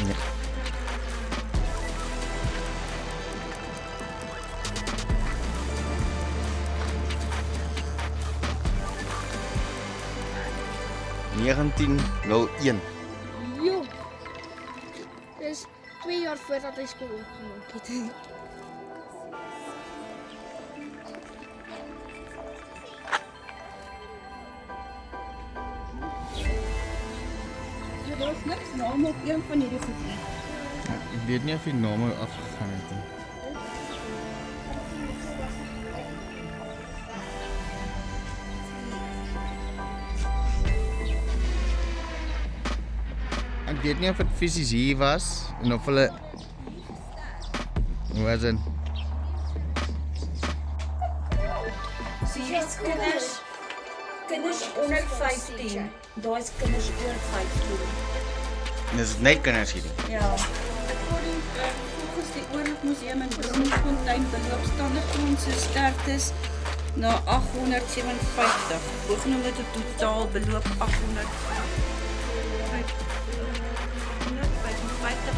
Nee. (1901) Jo. Dis 2 jaar voordat hy skool oopgemaak het. So, daar is niks name op een van hierdie goed nie. Ek weet nie of die name afgegaan het nie. Ek weet nie of dit fisies hier was en of hulle hoe was dit? So hier is kinders onder 15. Daar is kinders oor 15. Dis net kinders hier. Ja. Volgens die Oorlogmuseum in Bloemfontein beloop standaardgrondse sterftes na 857. Bogenoemde tot totaal beloop 855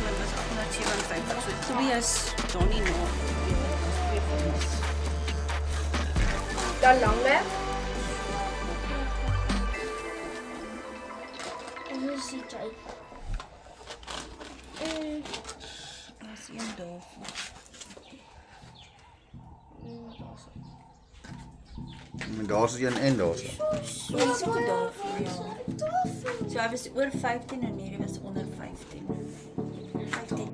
min was 857. So 2 is daar nie na. Dan langer. Hoe sien jy? Daar is een daarvan. Maar daar's een en daar's. So is ook daarvan, ja. So hy was oor 15 en hierdie was onder 15. 15.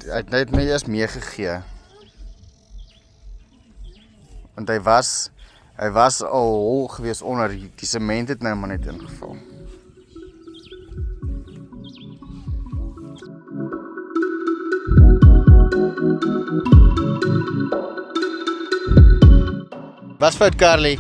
Hy het net my eers meegegee. Want hy was al hol gewees onder die sement het nou maar net ingeval. Wat fout, Carly?